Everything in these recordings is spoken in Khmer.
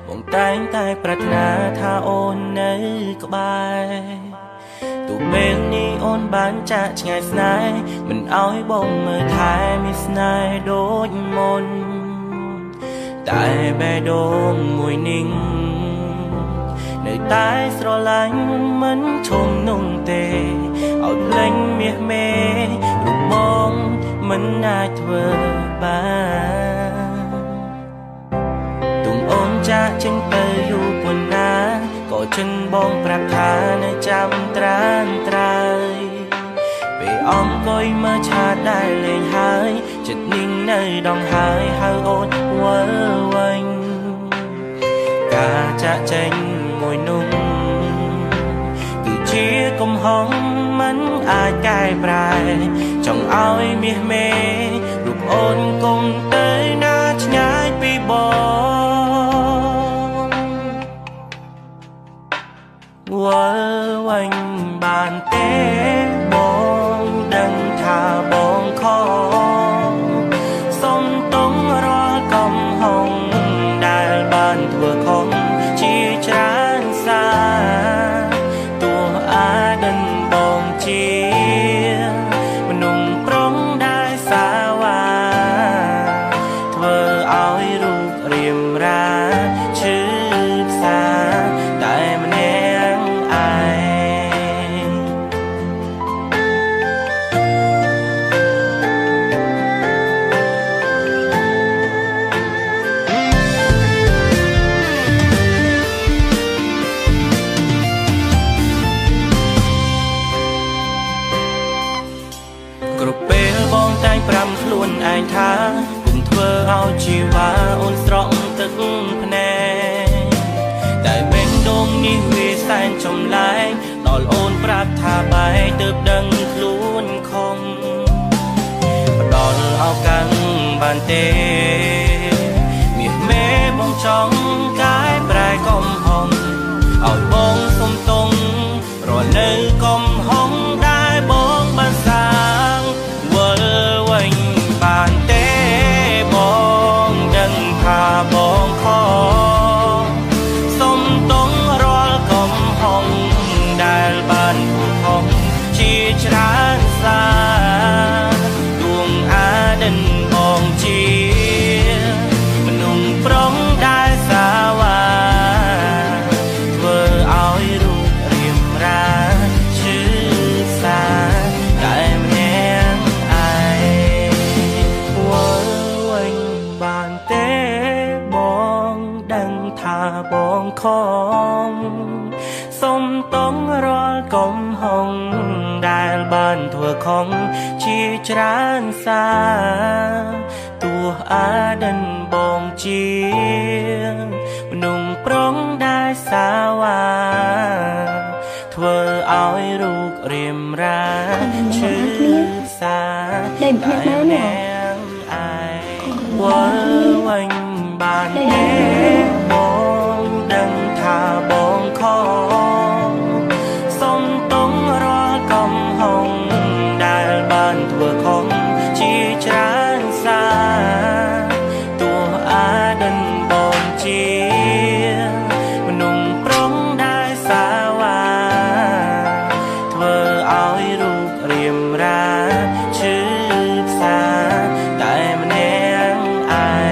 បងតែងតែប្រាថ្នាថាអូននៅក្បែរទោះពេលនេះអូនបានចាកឆ្ងាយស្នេហ៍មិនអោយបងមើលថែមានស្នេហ៍ដូចមុនតែបេះដូងមួយនេះនៅតែស្រឡាញ់មិនឈុំនោះទេឲ្យភ្លេងមាសមេរូបបងមិនអាចធ្វើបានទុំអូនចាកចេញទៅយូរប៉ុណ្ណាក៏ចិនបងប្រាប់ថានៅចាំត្រានត្រើយពេលអង្គុយមើលឆាតដែលលេងហើយចិត្តនេះនៅដងហើយហៅអូនវិលវិញការចាកចេញមួយនោះគឺជាកំហុសមិនអាចកែប្រែចង់ឲ្យមាសមេរូបអូនគង់ទៅណាឆ្ងាយពីបងវិលវិញបានទេបងដឹងថាបងខំសុំទុំរាល់កំហុសដែលបានធ្វើខុសជាច្រើនសារទោះអាដិនបងជាមនុស្សប្រុងដែលសាវ៉ាធ្វើឲ្យរូបរាមរាឈឺផ្សាតែម្នាក់ឯងគ្រប់ពេលបងតែងប្រាំខ្លួនឯងថាគុំធ្វើឲ្យជីវ៉ាអូនស្រក់ទឹកភ្នែកតែបេះដូងនេះវាសែនចម្លែកដល់អូនប្រាប់ថាបែកទើបដឹងខ្លួនខំផ្ដល់ឱកាសបានទេមាសមេបងចង់កែប្រែកំហុសឲ្យបងសុំទងរនៅកំហុសដែលបងបានសាងវិលវិញបានទេបងដឹងថាបងខំសុំទងរាល់កំហុសដែលបានធ្វើខុសជាច្រើនសារដួងអាដិនបងជាមនុស្សប្រុងដែលសាវ៉ាធ្វើឲ្យរូបរាមរាឈឺសាតែម្នាក់ឯងវិលវិញបានទេបងដឹងថាបងខំសុំទុំរាល់កំហុសដែលបានធ្វើខំជាច្រើនសារទោះអាដិនបងជាមនុស្សប្រុងដែលសាវ៉ាធ្វើឲ្យរូបរាមរាឈឺផ្សាតែម្នាក់ឯងវិលវិញបានទេបងដឹងថាបងខំសុំទុំរាល់កំហុសដែលបានធ្វើខំជាច្រើនសារទោះអាដិនបងជាមនុស្សប្រុងដែលសាវ៉ាធ្វើឲ្យរូបរាមរាឈឺផ្សាតែម្នាក់ឯង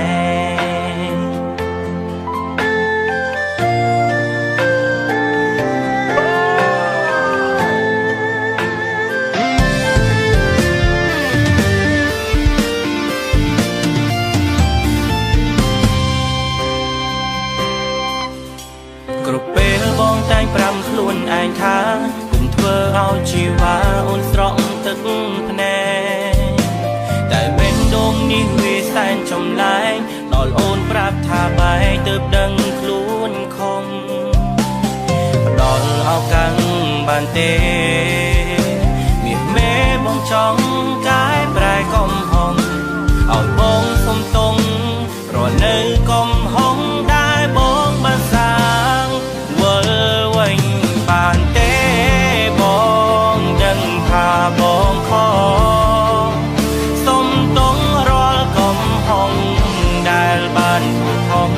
គ្រប់ពេលបងតែងប្រាំខ្លួនឯងថាគុំធ្វើឲ្យជីវ៉ាអូនស្រក់ទឹកភ្នែកតែបេះដូងនេះវាសែនចម្លែកដល់អូនប្រាប់ថាបែកទើបដឹងខ្លួនខំផ្ដល់ឱកាសបានទេមាសមេបងចង់កែប្រែកំហុសឲ្យបងសុំទងរនៅកំហុសដែលបងបានសាងវិលវិញបានទេបងដឹងថាបងខំសុំទងរាល់កំហុសដែលបានធ្វើខុស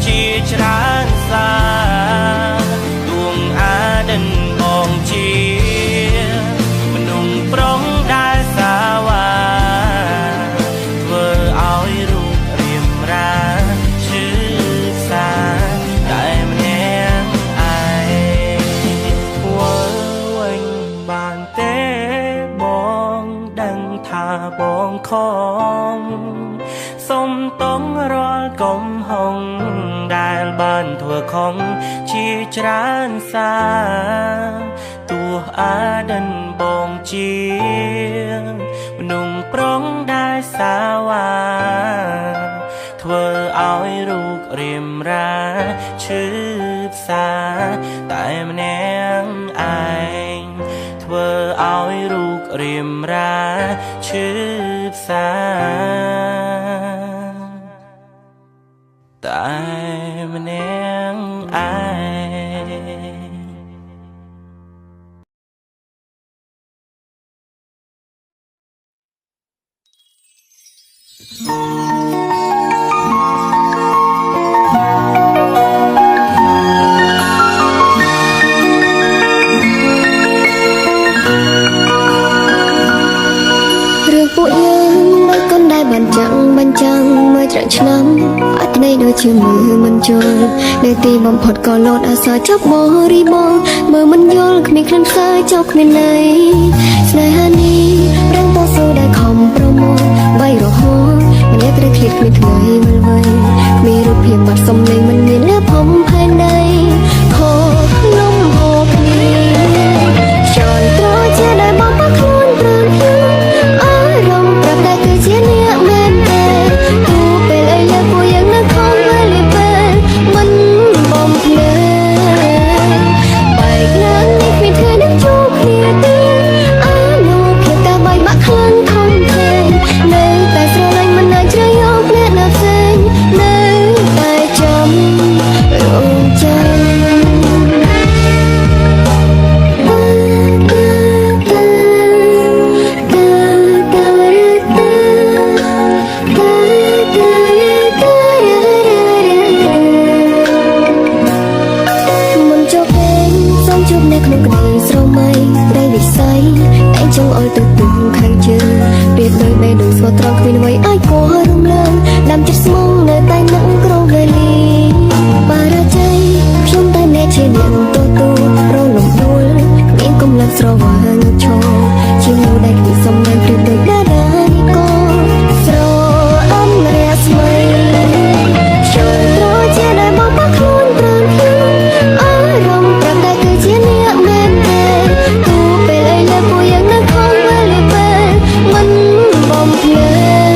ជាច្រើន ជាច្រើនសាទោះអាដិនបងជាមនុស្សប្រុងដែលសាវ៉ាធ្វើឲ្យរូបរៀមរាឈឺផ្សាតែម្នាក់ឯងធ្វើឲ្យរូបរៀមរាឈឺផ្សាតែម្នាក់ឯង ពួកយើងនៅកណ្ដាលបានចាំងមើលច្រាក់ឆ្នាំអត់នៃដូចជាមើលមិនជល់នៅទីបំផុតក៏លោតអសរចាប់បរិបលមើលមិនយល់គ្មានក្លិនខ្សែចោលគ្មានន័យស្នេហានេះរងតស៊ូដែលខំប្រមូលបីរហូតម្នាក់ត្រូវឃ្លាតគ្មានថ្ងៃវិលវ័យគ្មានរូបភាពបាត់សំឡេងមិនមានលះផំផែនដីខោលំហូរគ្នាចន់ត្រជាដែលបងបាក់ខ្លួនព្រមភ្លឺរំប្រាប់តែគឺជាអ្នកមែនទេទូពេលអីលើពួកយើងនៅខំវេលាពេលមិនបំភ្លេចបែកឡើងនេះគ្មានថ្ងៃនឹងជួបគ្នាទេអានោះភាពតែបែកបាក់ខ្លាំងធំធេងនៅតែស្រឡាញ់មិនអាចជ្រើសយកអ្នកណាផ្សេងនៅតែចាំរងចាំក្នុងក្តីស្រមៃដីវិស័យតែចង់ឲ្យទៅទឹកខាងជើងព្រៀបដោយបេះដូងស្មោះត្រង់គ្មានអ្វីអាចគួររំលងដាំចិត្តស្មងនៅតែនឹងក្រុងវេលាបារាជ័យខ្ញុំតែអ្នកជាអ្នកទទួលរលំដួលគ្មានកម្លាំងស្រវាងឈរជាមនុស្សដែលគ្មានសំណាងព្រៀបដោយដារាក៏ស្រអំរស្មីចូលត្រជាដែលមកបាក់ខ្លួនព្រមភ្លឺអារម្មណ៍ប្រាប់តែគឺជាអ្នកមែនទេទូពេលអីលើពួកយើងនៅខំវេលាពេលមិនបំភ្លេច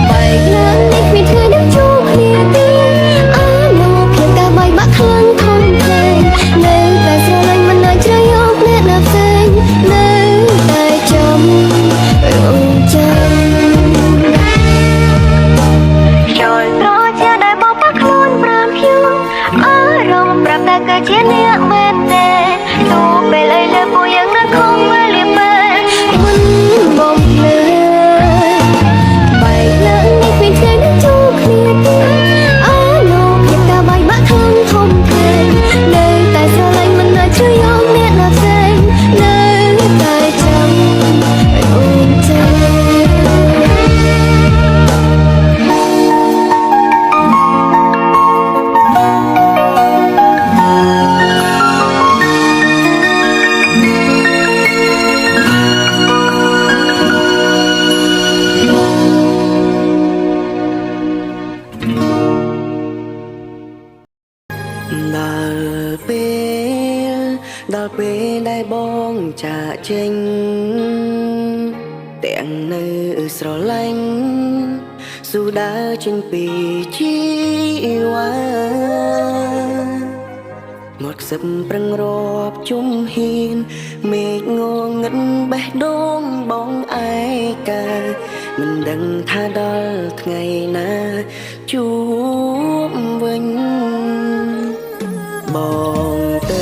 បែកឡើងនេះគ្មានថ្ងៃនឹងជួបគ្នាទេអានោះភាពតែបែកបាក់ខ្លាំងធំធេងនៅតែស្រឡាញ់មិនអាចជ្រើសយកអ្នកណាផ្សេងនៅតែចាំរងចាំចូលត្រជាដែលបបខ្លួនព្រមភ្យូអារម្មណ៍ប្រាប់តែគឺជាអ្នកមែនទេទូពេលអីលើពួកយើងនៅខំវេលាពេលមិនបំភ្លេចបែកឡើងនេះគ្មានថ្ងៃនឹងជួបគ្នាទេអានោះភាពតែបែកបាក់ខ្លាំងធំធេងនៅតែស្រឡាញ់មិនអាចជ្រើសយកអ្នកណាផ្សេងនៅតែចាំរងចាំដល់ពេលដែលបងចាកចេញទាំងនៅស្រឡាញ់ស៊ូដើរចេញពីជីវ៉ាមកខ្សឹបប្រឹងរាប់ជុំហ៊ានមេឃងងឹតបេះដូងបងឯកាមិនដឹងថាដល់ថ្ងៃណាជួបវិញបងទៅ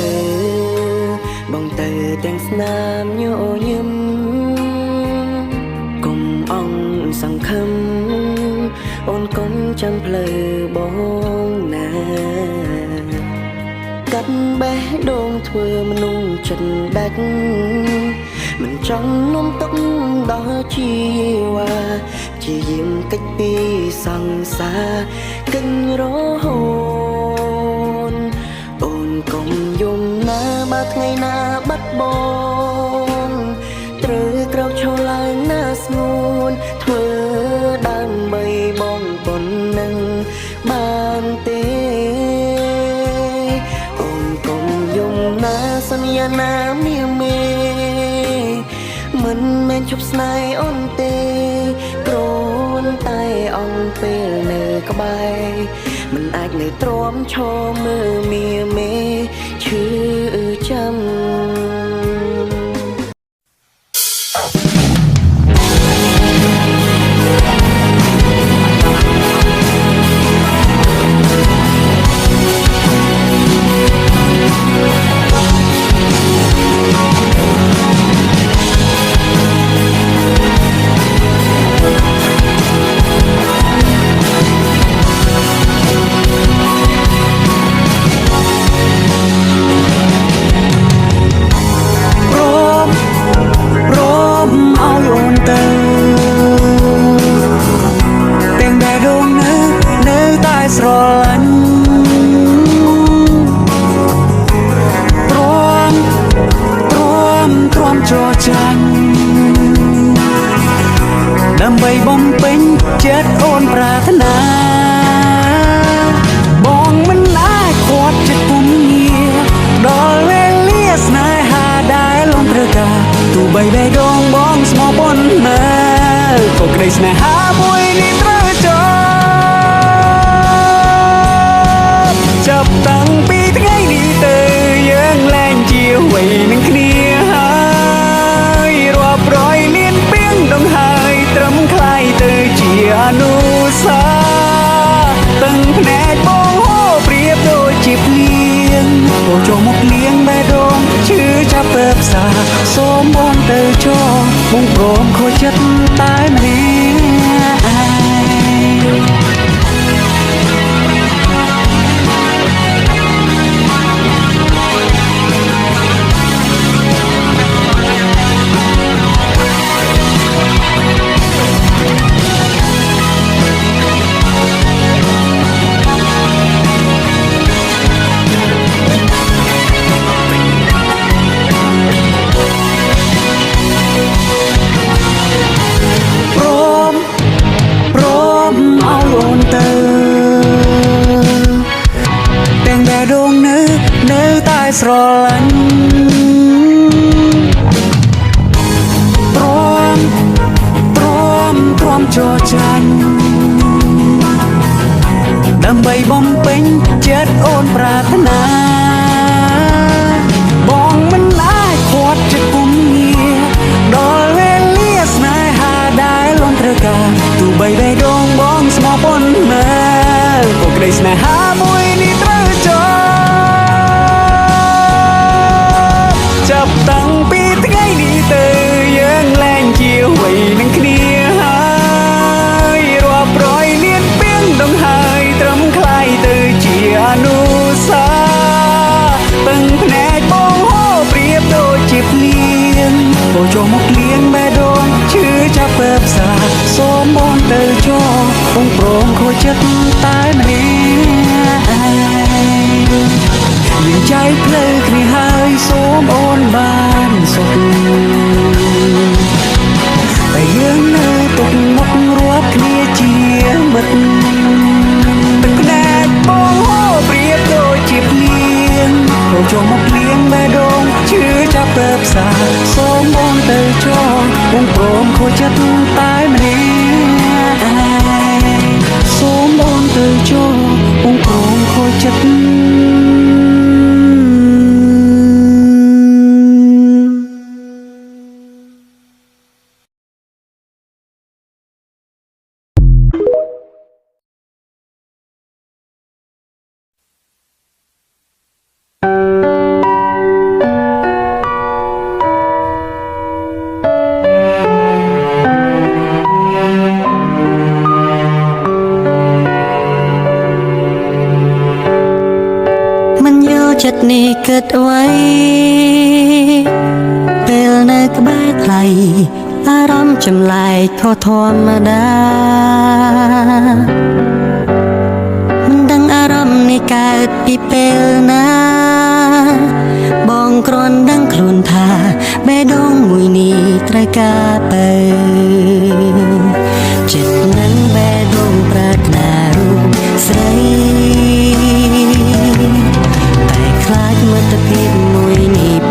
ទាំងស្នាមញញឹមកុំអងសង្ឃឹមអូនកុំចាំផ្លូវបងណាកាត់បេះដូងធ្វើមនុស្សចិត្តដាច់មិនចង់នាំទុកដល់ជីវ៉ាជាយាមកិច្ចពីសង្សារកិញ្ញរហូតអូនកុំយំណាបើថ្ងៃណាបាត់បង់ត្រូវក្រោកឈរឡើងណាស្ងួនធ្វើដើម្បីបងប៉ុណ្ណឹងបានទេ សន្យាណាមាមេមិនមែនជប់ស្នេហ៍អូនទេគ្រាន់តែអង្គពេលនៅក្បែរមិនអាចនៅទ្រាំឈរមើលមាមេឈឺចាំ ដើម្បីបំពេញចិត្តអូនប្រាថ្នាបងមិនអាចខាត់ចិត្តពុំងារដល់វេលាស្នេហាដែលលំត្រូវការទោះបីបេះដូងបងស្មោះប៉ុណ្ណាក៏ក្តីស្នេហាមួយនេះត្រូវចប់ចាប់តាំងពីថ្ងៃនេះទៅយើងលែងជាវ័យនឹងគ្នាហើយរាប់រយលានពាងដងហើយត្រឹមคล้ายទៅជាអនុស្សាវរីយ៍ទាំងភ្នែកបងហូរប្រៀបដូចជាភ្លៀងអូចូលមកលៀងបេះដូងឈឺចាប់ទៅផ្សាសូមបងទៅចោបងព្រមខូចចិត្តតែម្នាក់ឯង ស្រឡាញ់ទ្រាំចរចាញ់ដើម្បីបំពេញចិត្តអូនប្រាថ្នាបងមិនអាចខាត់ចិត្តពុំងារដល់វេលាស្នេហាដែលលំត្រូវការទោះបីបេះដូងបងស្មោះប៉ុណ្ណាក៏ក្តីស្នេហាមួយនេះត្រូវចប់ ចាប់តាំងពីថ្ងៃនេះទៅយើងលែងជាវ័យនឹងគ្នាហើយរាប់រយលានពាងដងហើយត្រឹមคล้ายទៅជាអនុស្សាវរីយ៍ទាំងភ្នែកបងហូរប្រៀបដូចជាភ្លៀងអូចូលមកលៀងបេះដូងឈឺចាប់ទៅផ្សាសូមបងទៅចោបងព្រមខូចចិត្តតែម្នាក់ឯង យើងចែកផ្លូវគ្នាហើយសូមអូនបានសុខតែយើងនៅទុកមុខរាប់គ្នាជាមិត្តទឹកភ្នែកបងហូរប្រៀបដូចជាភ្លៀងចូលចូលមកលៀងបេះដូងឈឺចាប់ទៅផ្សាសូមបងទៅចោបងព្រមខូចចិត្តតែម្នាក់ឯងសូមបងទៅចោបងព្រមខូចចិត្ត ចិត្តនេះគិតអ្វីពេលនៅក្បែរថ្លៃអារម្មណ៍ចម្លែកខុសធម្មតាមិនដឹងអារម្មណ៍នេះកើតពីពេលណាបងគ្រាន់ដឹងខ្លួនថាបេះដូងមួយនេះត្រូវការទៅចិត្តនឹងបេះដូងប្រាថ្នារូបស្រី ខ្លាចមិត្តភាពមួយនេះ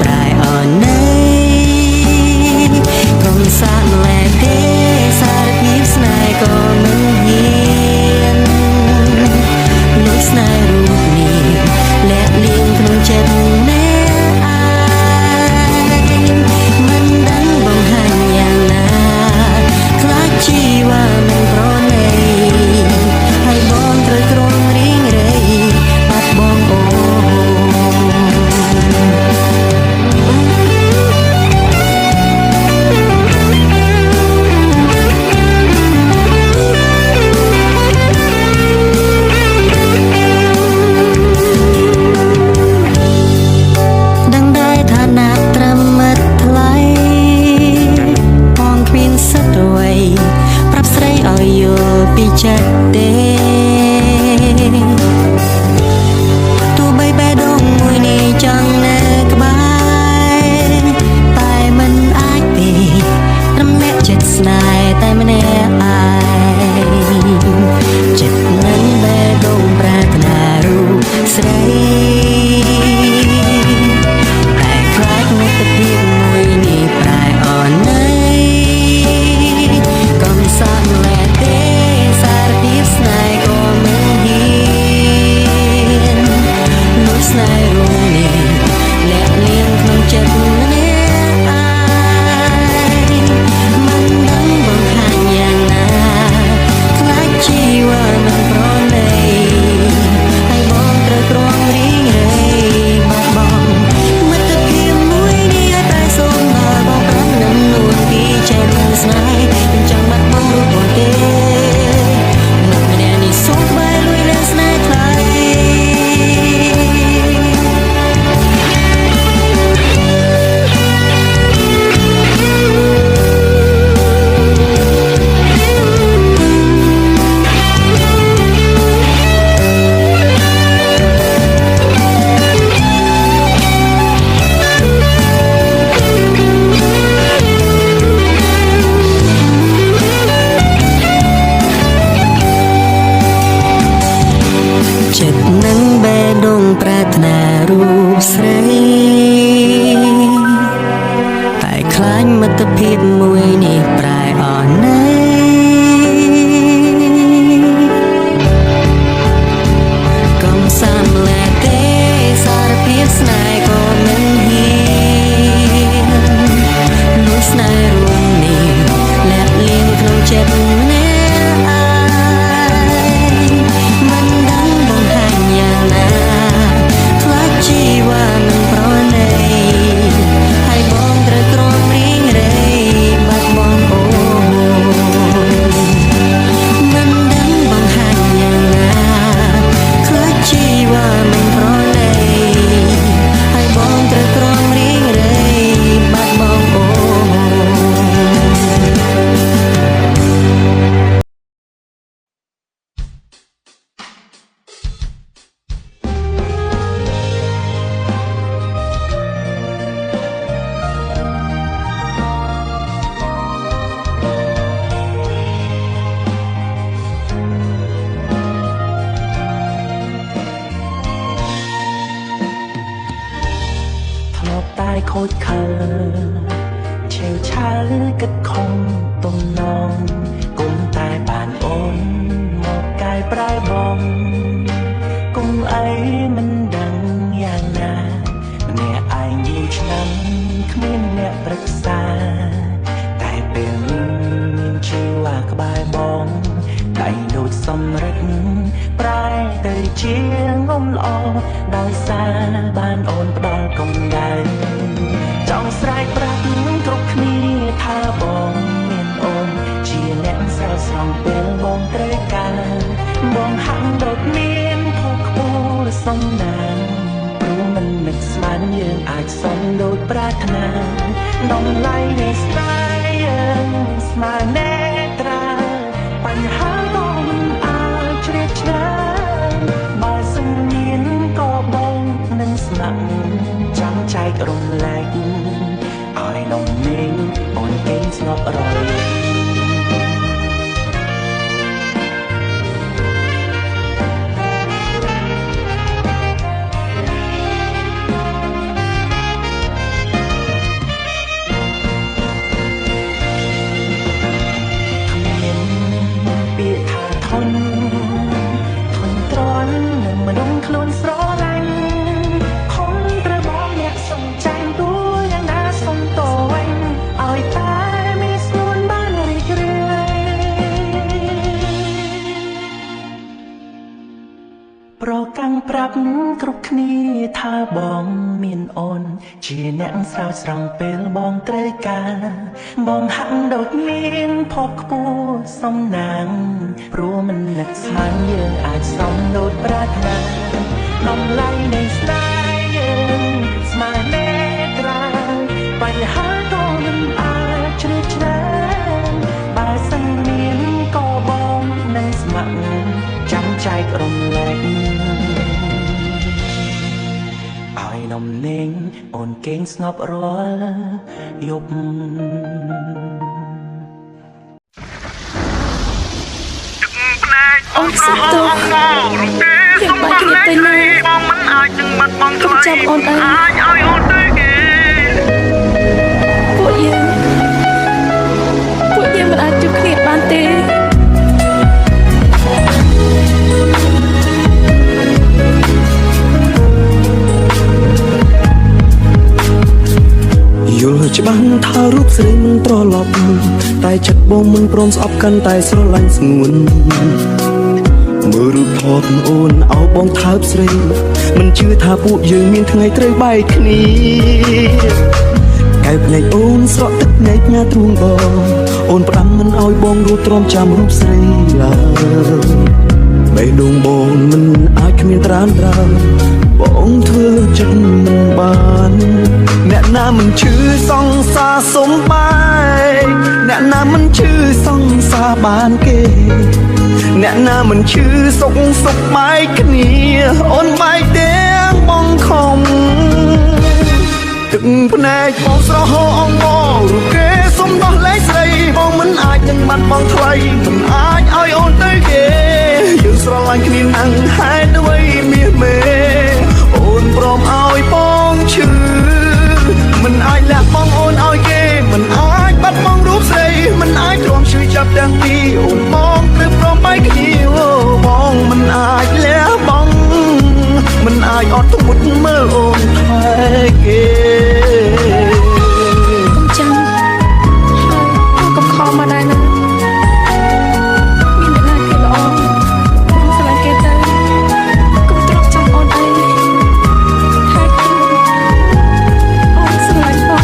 ខូចខើឆេវឆាវគិតខំទំនងគុំតែបានអូនមកកែប្រែបងគុំអីមិនដឹងយ៉ាងណាម្នាក់ឯងយូរឆ្នាំគ្មានអ្នកប្រឹក្សាតែពេលនេះមានជីវ៉ាក្បែរបងដៃដូចសំរិទ្ធប្រែទៅជាងំល្អដោយសារបានអូនផ្ដល់កម្ដៅចង់ស្រែកប្រាប់គ្រប់គ្នាថាបងមានអូនជាអ្នកស្រោចស្រង់ពេលបងត្រូវការបងហាក់ដូចមានភពខ្ពស់សំណាងព្រោះមិននឹកស្មានយើងអាចសំដូចប្រាថ្នាដំឡៃនៃស្នេហ៍យើងស្មើនេត្រាបញ្ហាក៏មិនអាចជ្រាបឆ្ងាយបើសិនមានក៏បងនឹងស្នាក់ចាំចែករំលែកឲ្យនំនាងអូនគេស្ងប់រលធនទ្រាំនឹងមនុស្សខ្លួនស្រឡាញ់ខំត្រូវបងអ្នកសំចាញ់ទួយ៉ាងណាសុំតវិញឲ្យតែមានស្នួនបានរីករាយប្រកាន់ប្រាប់គ្រប់គ្នាថាបងមានអូនជាអ្នកស្រោចស្រង់ពេលបងត្រូវការបងហាក់ដូចមានភពខ្ពស់សំណាងព្រោះមិននឹកស្មានយើងអាចសំដូចប្រាថ្នាតម្លៃនៃស្នេហ៍យើងស្មើនេត្រាបញ្ហាក៏មិនអាចជ្រាបឆ្ងាយបើសិនមានក៏បងនឹងស្ម័គ្រចាំចែករំលែកឲ្យនំនាងអូនគេងស្ងប់រាល់យប់អូនសុំទោសយើងបាច់គ្នាទៅណាបងមិនអាចនឹងបាត់បង់ថ្លៃចាំអូនអាចឲ្យអូនទៅគេពួកយើងមិនអាចជួបគ្នាបានទេយល់ច្បាស់ថារូបស្រីមិនត្រឡប់តែចិត្តបងមិនព្រមស្អប់កាន់តែស្រឡាញ់ស្ងួនមើលរូបថតអូនឲ្យបងថើបស្រីមិនជឿថាពួកយើងមានថ្ងៃត្រូវបែកគ្នាកែវភ្នែកអូនស្រក់ទឹកភ្នែកញ៉ាទ្រូងបងអូនផ្ដាំមិនឲ្យបងរួចទ្រាំចាំរូបស្រីឡើយបេះដូងបងមិនអាចគ្មានត្រានត្រើបងធ្វើចិត្តមិនបានអ្នកណាមិនឈឺសង្សារសំបែកអ្នកណាមិនឈឺសង្សារបានគេអ្នកណាមិនឈឺសុខបែកគ្នាអូនបែកទាំងបងខំទឹកភ្នែកបងស្រហោអងមករូបគេសុំដោះលែងស្រីបងមិនអាចនឹងបាត់បង់ថ្លៃមិនអាចឲ្យអូនទៅគេយើងស្រឡាញ់គ្នាណាស់ហេតុអ្វីមាសមេអូនព្រមឲ្យបងឈឺមិនអាចលះបង់អូនឲ្យគេមិនអាចបាត់បង់រូបស្រីមិនអាចទ្រាំឈឺចាប់ទាំងពីរអូនបងត្រូវព្រមបែកគ្នាបងមិនអាចលះបង់មិនអាចអត់ធ្មត់មើលអូនថែគេកុំចាំហើយកុំខំមកដែរណាមានតែណាគេល្អបងស្រឡាញ់គេទៅកុំទ្រាំចាំអូនអីហើយកូនអូនស្រឡាញ់បង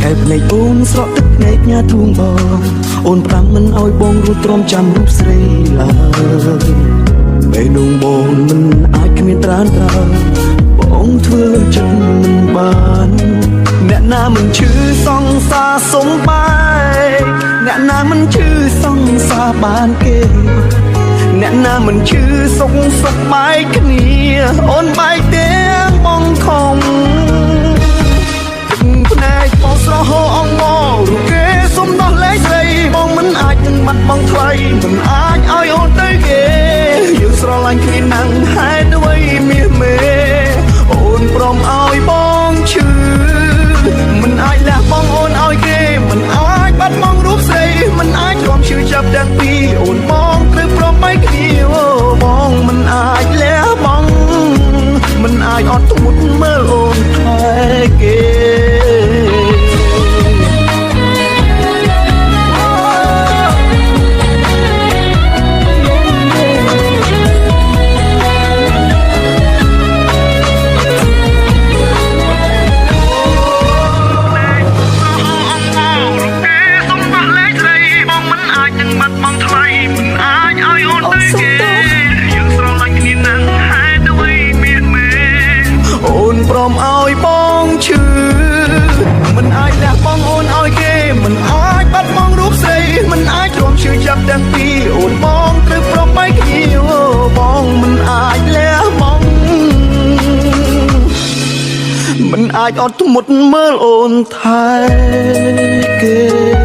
កែវភ្នែកអូនស្រក់ទឹកភ្នែកញ៉ាទ្រូងបងអូនផ្ដាំមិនឲ្យបងរួចទ្រាំចាំរូបស្រីឡើយបេះដូងបងមិនអាចគ្មានត្រានត្រើបងធ្វើចិត្តមិនបានអ្នកណាមិនឈឺសង្សារសំបែកអ្នកណាមិនឈឺសង្សារបានគេអ្នកណាមិនឈឺសុខបែកគ្នាអូនបែកទាំងបងខំភ្នែកបងស្រហោអងមករូបគេសុំដោះលែងស្រីបងមិនអាចនឹងបាត់បង់ថ្លៃមិនអាចឲ្យអូនទៅគេយើងស្រឡាញ់គ្នាណាស់ហេតុអ្វីមាសមេអូនព្រមឲ្យបងឈឺ មើលអូនថែគេព្រមឲ្យបងឈឺមិនអាចលះបង់អូនឲ្យគេមិនអាចបាត់បង់រូបស្រីមិនអាចទ្រាំឈឺចាប់ទាំងពីរអូនបងត្រូវព្រមបែកគ្នាបងមិនអាចលះបង់មិនអាចអត់ធ្មត់មើលអូនថែគេ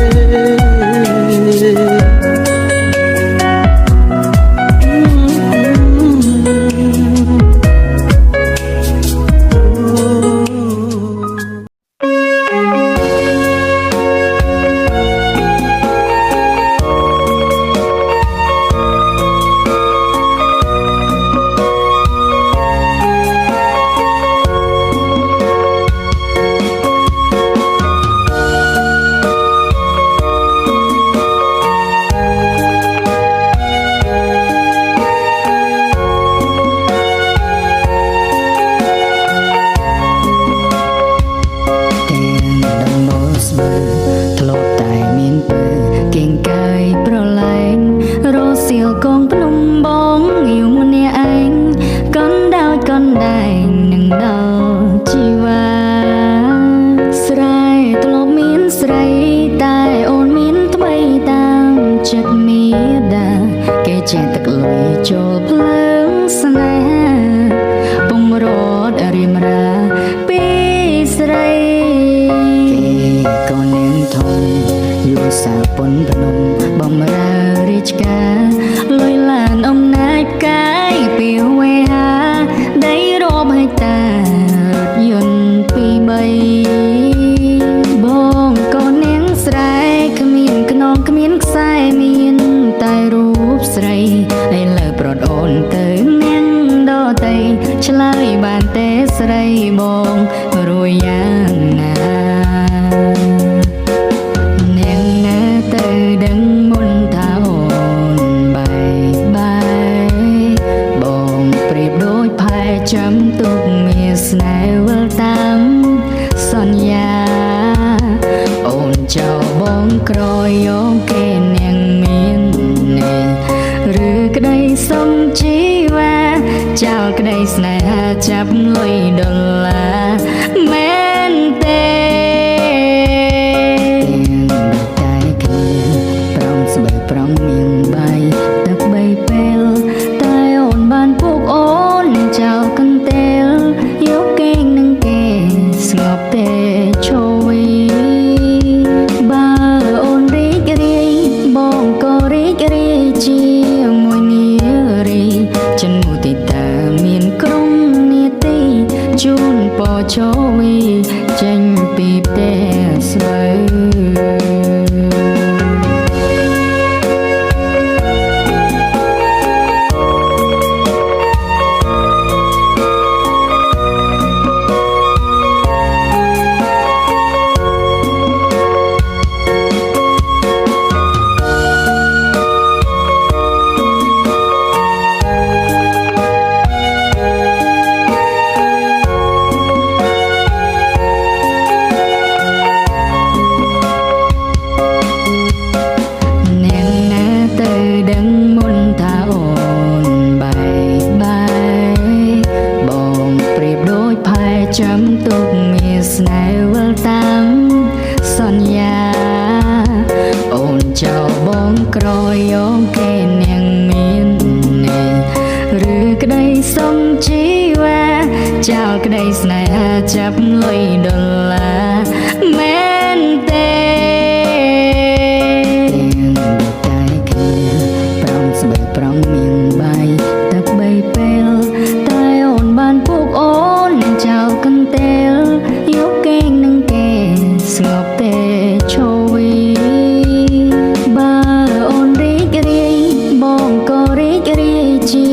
ជា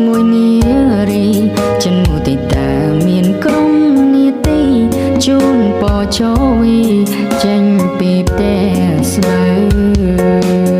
មួយនារីចិនមុទិតាមានក្រុម จูนปอโจวีចេញពីផ្ទះស្បូវ